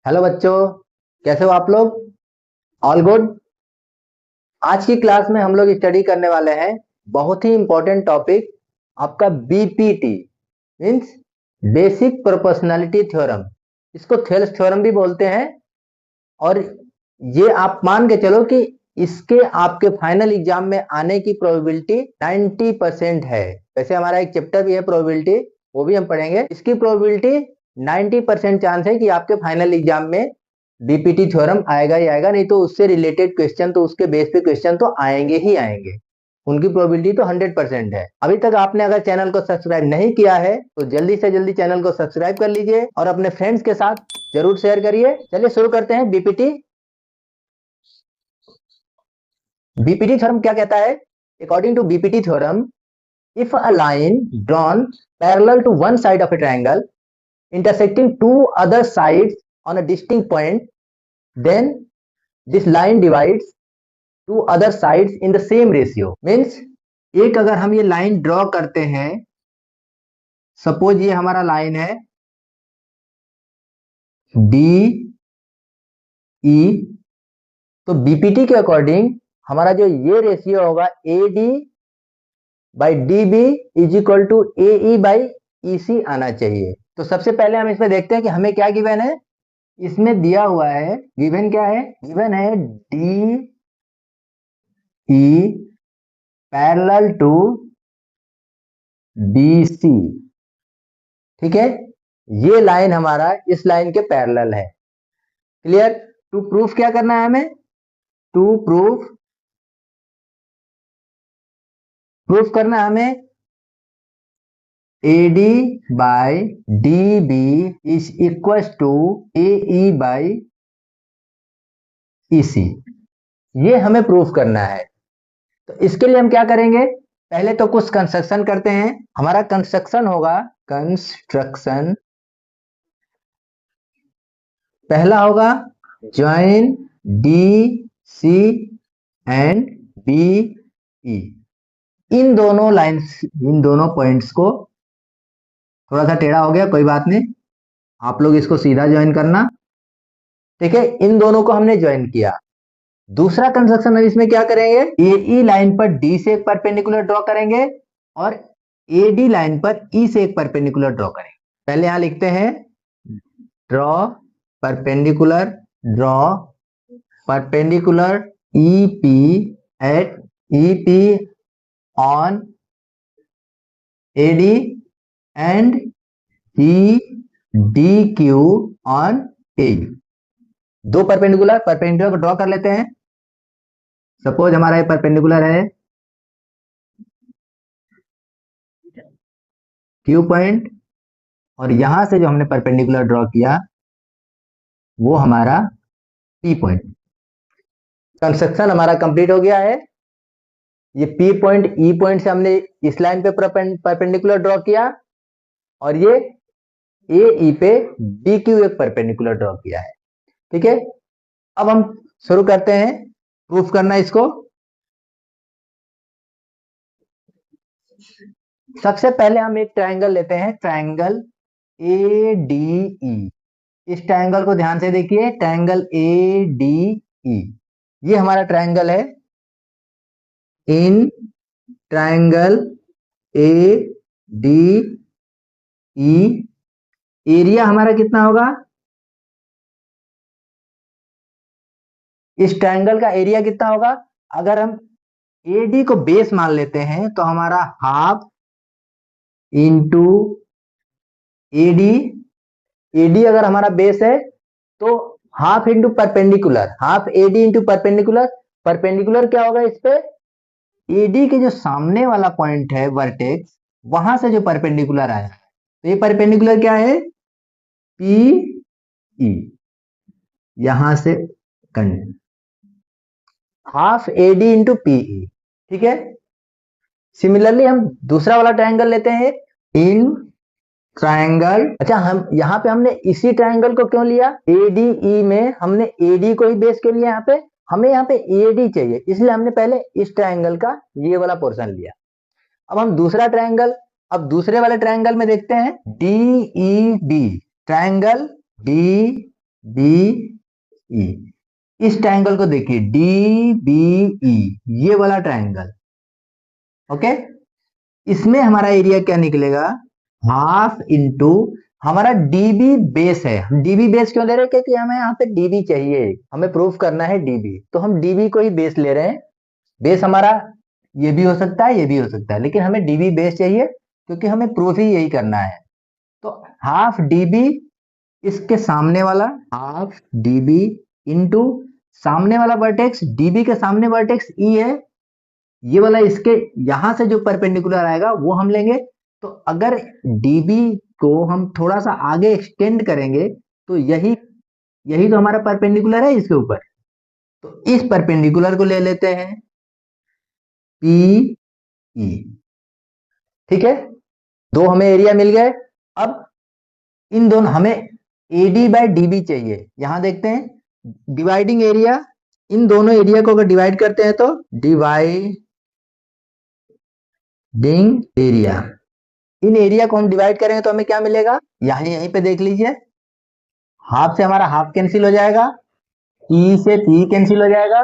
Hello बच्चों, कैसे हो आप लोग? All good. आज की क्लास में हम लोग स्टडी करने वाले हैं बहुत ही इंपॉर्टेंट टॉपिक, आपका BPT means basic proportionality theorem. इसको थेल्स थ्योरम भी बोलते हैं। और ये आप मान के चलो कि इसके आपके फाइनल एग्जाम में आने की प्रोबेबिलिटी 90% है। वैसे हमारा एक चैप्टर भी है प्रोबेबिलिटी, वो भी हम पढ़ेंगे। इसकी प्रोबेबिलिटी 90% चांस है कि आपके फाइनल एग्जाम में बीपीटी थ्योरम आएगा ही आएगा, नहीं तो उससे रिलेटेड क्वेश्चन तो उसके बेस पे क्वेश्चन तो आएंगे ही आएंगे। उनकी प्रोबेबिलिटी तो 100% है। अभी तक आपने अगर चैनल को सब्सक्राइब नहीं किया है तो जल्दी से जल्दी चैनल को सब्सक्राइब कर लीजिए और अपने फ्रेंड्स के साथ जरूर शेयर करिए। चलिए शुरू करते हैं। बीपीटी बीपीटी थ्योरम क्या कहता है? According to BPT theorem, if a line drawn parallel to one side of a triangle intersecting two other sides on a distinct point, then this line divides two other sides in the same ratio. Means एक अगर हम ये line draw करते हैं, suppose ये हमारा line है D ई, तो बीपीटी के अकॉर्डिंग हमारा जो ये रेशियो होगा A D by D B is equal to A E by E C आना चाहिए। तो सबसे पहले हम इसमें देखते हैं कि हमें क्या गिवन है। इसमें दिया हुआ है, गिवन क्या है? गिवन है D E parallel to B C. ठीक है, ये लाइन हमारा इस लाइन के पैरेलल है। क्लियर? टू प्रूफ क्या करना है हमें? टू प्रूफ करना है हमें AD by DB is equal to AE by EC। ये हमें प्रूफ करना है। तो इसके लिए हम क्या करेंगे? पहले तो कुछ कंस्ट्रक्शन करते हैं। हमारा कंस्ट्रक्शन होगा, कंस्ट्रक्शन पहला होगा join D C and B E. इन दोनों लाइंस, इन दोनों पॉइंट्स को, थोड़ा सा टेढ़ा हो गया कोई बात नहीं, आप लोग इसको सीधा ज्वाइन करना। ठीक है, इन दोनों को हमने ज्वाइन किया। दूसरा कंस्ट्रक्शन हम इसमें क्या करेंगे? ए लाइन पर डी से एक परपेंडिकुलर ड्रॉ करेंगे और ए डी लाइन पर ई से एक परपेंडिकुलर ड्रॉ करेंगे। पहले यहां लिखते हैं draw perpendicular, draw perpendicular E P at E P on A D and E D Q on A. दो परपेंडिकुलर को ड्रॉ कर लेते हैं। सपोज हमारा ये परपेंडिकुलर है क्यू पॉइंट, और यहां से जो हमने परपेंडिकुलर ड्रॉ किया वो हमारा पी पॉइंट। कंस्ट्रक्शन हमारा कंप्लीट हो गया है। ये पी पॉइंट ई पॉइंट से हमने इस लाइन पे परपेंडिकुलर ड्रॉ किया और ये ए ई पे डी क्यू एक परपेंडिकुलर ड्रॉ किया है। ठीक है, अब हम शुरू करते हैं प्रूफ करना इसको। सबसे पहले हम एक ट्रायंगल लेते हैं, ट्रायंगल ए डी ई। इस ट्रायंगल को ध्यान से देखिए, ट्रायंगल ए डी ई, ये हमारा ट्रायंगल है। इन triangle A D E area हमारा कितना होगा? इस ट्रायंगल का एरिया कितना होगा? अगर हम एडी को बेस मान लेते हैं तो हमारा हाफ इंटू एडी, एडी अगर हमारा बेस है तो half into perpendicular, half A D into perpendicular. Perpendicular क्या होगा इस पे? एडी के जो सामने वाला पॉइंट है वर्टेक्स, वहां से जो परपेंडिकुलर आया है, तो ये परपेंडिकुलर क्या है? P E. यहां से हाफ एडी इंटू पीई। ठीक है, सिमिलरली हम दूसरा वाला ट्रायंगल लेते हैं, इन ट्रायंगल। अच्छा, हम यहाँ पे हमने इसी ट्रायंगल को क्यों लिया? एडीई में हमने एडी को ही बेस के लिए, यहाँ पे हमें यहाँ पे एडी चाहिए, इसलिए हमने पहले इस ट्रायंगल का ये वाला पोर्शन लिया। अब हम दूसरा ट्रायंगल, अब दूसरे वाले ट्रायंगल में देखते हैं D E D, triangle D B E. इस ट्रायंगल को देखिए, डी बी ई, ये वाला ट्रायंगल, ओके। इसमें हमारा एरिया क्या निकलेगा, हाफ इंटू, हमारा डीबी बेस है। हम डीबी बेस क्यों ले रहे हैं, क्योंकि हमें यहाँ पे डीबी चाहिए, हमें प्रूफ करना है डीबी, तो हम डीबी को ही बेस ले रहे हैं। बेस हमारा ये भी हो सकता है, ये भी हो सकता है, लेकिन हमें डीबी बेस चाहिए क्योंकि हमें प्रूफ ही यही करना है। तो हाफ डीबी, इसके सामने वाला हाफ डीबी इंटू सामने वाला वर्टेक्स, डीबी के सामने वर्टेक्स ई है, ये वाला इसके यहां से जो परपेंडिकुलर आएगा वो हम लेंगे। तो अगर डीबी को हम थोड़ा सा आगे एक्सटेंड करेंगे तो यही यही तो हमारा परपेंडिकुलर है इसके ऊपर, तो इस परपेंडिकुलर को ले लेते हैं पी ई। ठीक है, दो हमें एरिया मिल गए। अब इन दोनों हमें एडी बाई डीबी चाहिए। यहां देखते हैं डिवाइडिंग एरिया, इन दोनों एरिया को अगर डिवाइड करते हैं तो डिवाइडिंग एरिया, इन एरिया को हम डिवाइड करेंगे तो हमें क्या मिलेगा, यहीं पे देख लीजिए, हाफ से हमारा हाफ कैंसिल हो जाएगा, पी से पी कैंसिल हो जाएगा,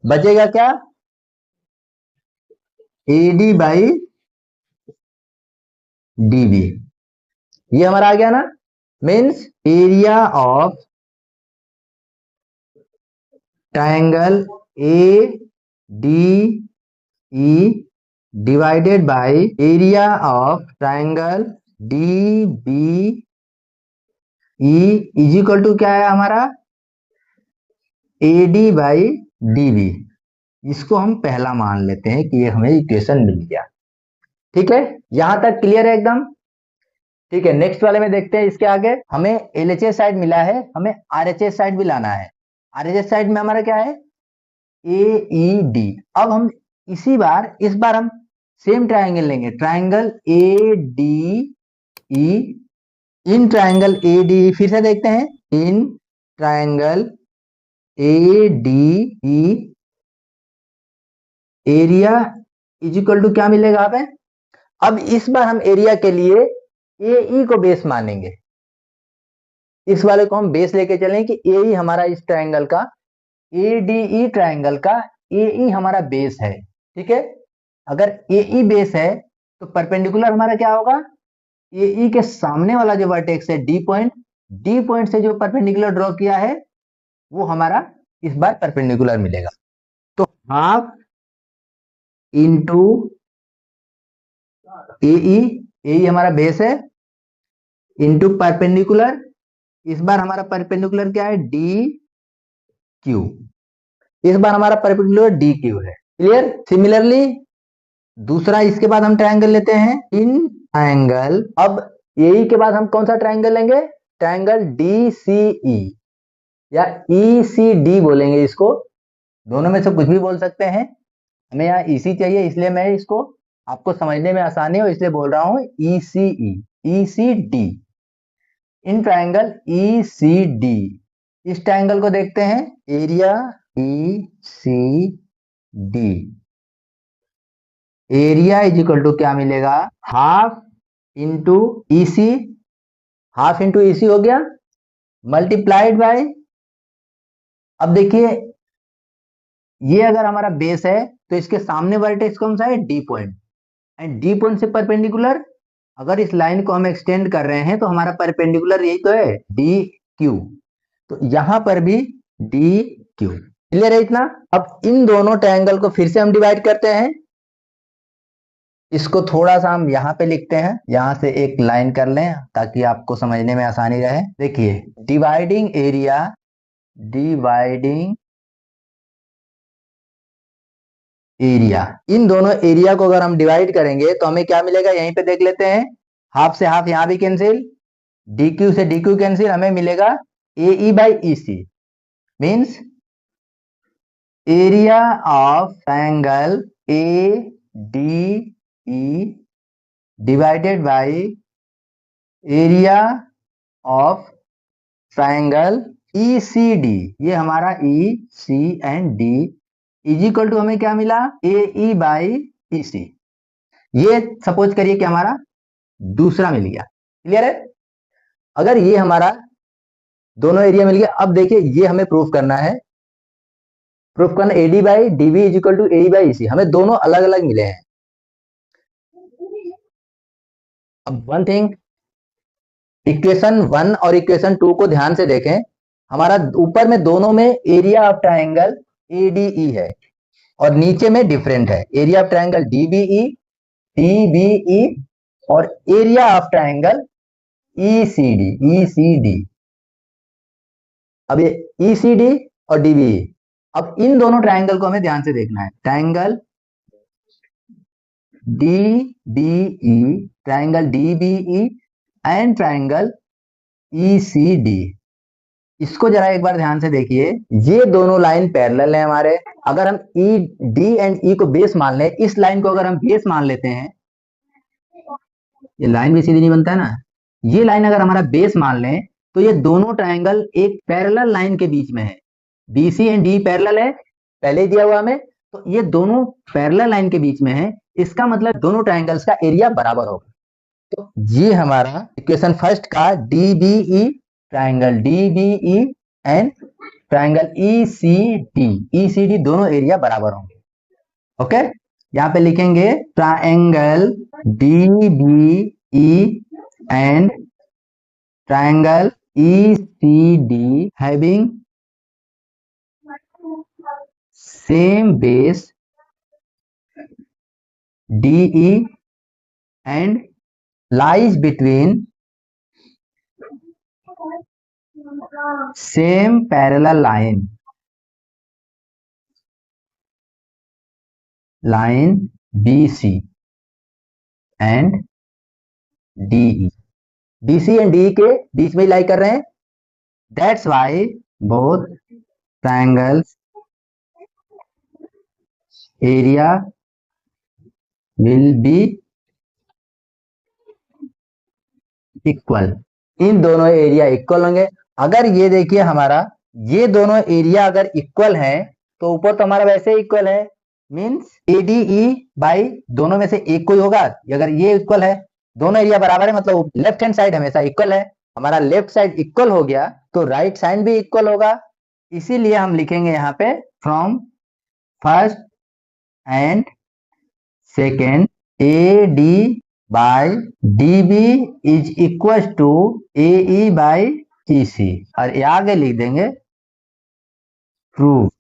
बचेगा क्या, एडी बाई डीबी, ये हमारा आ गया ना। Means area of triangle A D E divided by area of triangle D B E is equal to क्या है हमारा, A D by D B. इसको हम पहला मान लेते हैं कि ये हमें इक्वेशन मिल गया। ठीक है, यहां तक क्लियर है एकदम। ठीक है, नेक्स्ट वाले में देखते हैं। इसके आगे हमें एलएचएस साइड मिला है, हमें आरएचएस साइड भी लाना है। आरएचएस साइड में हमारा क्या है, ए ई डी। अब हम इस बार हम सेम ट्रायंगल लेंगे, triangle A D E. In triangle A D, फिर से देखते हैं, in triangle A D E area is equal to क्या मिलेगा आप, अब इस बार हम एरिया के लिए ए ई को बेस मानेंगे। इस वाले को हम बेस लेके चलें कि ए ई हमारा इस ट्रायंगल का, ए डी ई ट्रायंगल का ए ई हमारा बेस है। ठीक है, अगर ए ई बेस है तो परपेंडिकुलर हमारा क्या होगा, ए ई के सामने वाला जो वर्टेक्स है डी पॉइंट से जो परपेंडिकुलर ड्रॉ किया है वो हमारा इस बार परपेंडिकुलर मिलेगा। तो हाफ इंटू ए ई हमारा बेस है, इंटू परपेंडिकुलर, इस बार हमारा परपेंडिकुलर क्या है, डी क्यू, इस बार हमारा परपेंडिकुलर डी क्यू है। क्लियर। सिमिलरली दूसरा, इसके बाद हम ट्रायंगल लेते हैं, इन ट्रायंगल, अब यही के बाद हम कौन सा ट्रायंगल लेंगे, ट्रायंगल डी सी ई या ई सी डी बोलेंगे इसको, दोनों में से कुछ भी बोल सकते हैं। हमें यहाँ ईसी चाहिए, इसलिए मैं इसको आपको समझने में आसानी हो इसलिए बोल रहा हूं E C D. In triangle E C D, इस ट्रायंगल को देखते हैं, area E C D, area is equal to क्या मिलेगा, half into E C, half into E C हो गया, मल्टीप्लाइड बाय, अब देखिए ये अगर हमारा बेस है तो इसके सामने वर्टेक्स कौन सा है, D point, and D point से परपेंडिकुलर अगर इस लाइन को हम एक्सटेंड कर रहे हैं तो हमारा परपेंडिकुलर यही तो है, डी क्यू, तो यहां पर भी डी क्यू। क्लियर है इतना। अब इन दोनों ट्रायंगल को फिर से हम डिवाइड करते हैं, इसको थोड़ा सा हम यहाँ पे लिखते हैं, यहां से एक लाइन कर लें ताकि आपको समझने में आसानी रहे। देखिए डिवाइडिंग एरिया इन दोनों एरिया को अगर हम डिवाइड करेंगे तो हमें क्या मिलेगा, यहीं पे देख लेते हैं, हाफ से हाफ यहां भी कैंसिल, डी क्यू से डी क्यू कैंसिल, हमें मिलेगा A E by E C, means area of triangle A D E divided by area of triangle E C D, ये हमारा E C and D is equal to हमें क्या मिला, ए E by E सी। ये suppose करिए कि हमारा दूसरा मिल गया। क्लियर है। अगर ये हमारा दोनों एरिया मिल गया। अब देखिए ये हमें प्रूफ करना है, प्रूफ करना AD by DB is equal to AE by EC। हमें दोनों अलग अलग मिले हैं। अब वन थिंग, इक्वेशन 1 और इक्वेशन 2 को ध्यान से देखें। हमारा ऊपर में दोनों में एरिया ऑफ ट्राइंगल ADE है और नीचे में डिफरेंट है, एरिया ऑफ ट्राइंगल DBE और एरिया ऑफ ट्राइंगल ECD। अब ये ECD और DBE, अब इन दोनों ट्राइंगल को हमें ध्यान से देखना है। Triangle DBE, triangle DBE and triangle ECD। इसको जरा एक बार ध्यान से देखिए, ये दोनों लाइन पैरेलल है हमारे। अगर हम D एंड E को बेस मान लें, इस लाइन को अगर हम बेस मान लेते हैं, ये लाइन भी सीधी नहीं बनता है ना, ये लाइन अगर हमारा बेस मान लें तो ये दोनों ट्राइंगल एक पैरेलल लाइन के बीच में है। BC एंड D पैरेलल है, पहले ही दिया हुआ हमें, तो ये दोनों पैरेलल लाइन के बीच में है। इसका मतलब दोनों ट्राइंगल्स का एरिया बराबर होगा। तो ये हमारा इक्वेशन फर्स्ट का DBE, triangle DBE and triangle ECD दोनों एरिया बराबर होंगे। ओके, यहाँ पे लिखेंगे triangle DBE and triangle ECD having same base DE and lies between same parallel line BC and DE। BC and DE के बीच में लाई कर रहे हैं। That's why both triangles area will be equal. इन दोनों एरिया इक्वल होंगे। अगर ये देखिए हमारा ये दोनों एरिया अगर इक्वल है तो ऊपर तो हमारा वैसे इक्वल है, मींस ADE बाई दोनों में से एक कोई होगा। अगर ये इक्वल है, दोनों एरिया बराबर है, मतलब लेफ्ट हैंड साइड हमेशा इक्वल है। हमारा लेफ्ट साइड इक्वल हो गया तो राइट साइड भी इक्वल होगा। इसीलिए हम लिखेंगे यहाँ पे from first and second AD by DB is equal to AE by EC, और ये आगे लिख देंगे प्रूफ।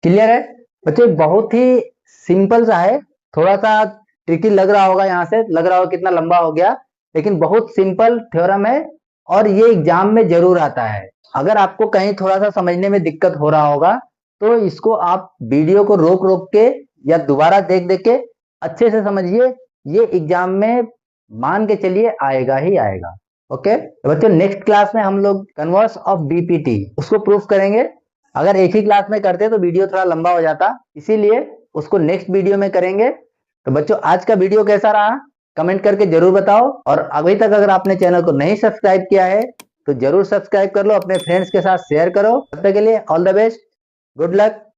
क्लियर है बच्चे? बहुत ही सिंपल सा है, थोड़ा सा ट्रिकी लग रहा होगा, यहाँ से लग रहा होगा कितना लंबा हो गया, लेकिन बहुत सिंपल थ्योरम है और ये एग्जाम में जरूर आता है। अगर आपको कहीं थोड़ा सा समझने में दिक्कत हो रहा होगा तो इसको आप वीडियो को रोक रोक के या दोबारा देख देख के अच्छे से समझिए। ये एग्जाम में मान के चलिए आएगा ही आएगा। ओके तो बच्चों, नेक्स्ट क्लास में हम लोग कन्वर्स ऑफ BPT उसको प्रूफ करेंगे। अगर एक ही क्लास में करते तो वीडियो थोड़ा लंबा हो जाता, इसीलिए उसको नेक्स्ट वीडियो में करेंगे। तो बच्चों, आज का वीडियो कैसा रहा कमेंट करके जरूर बताओ, और अभी तक अगर आपने चैनल को नहीं सब्सक्राइब किया है तो जरूर सब्सक्राइब कर लो, अपने फ्रेंड्स के साथ शेयर करो। तब तक के लिए all the best, good luck.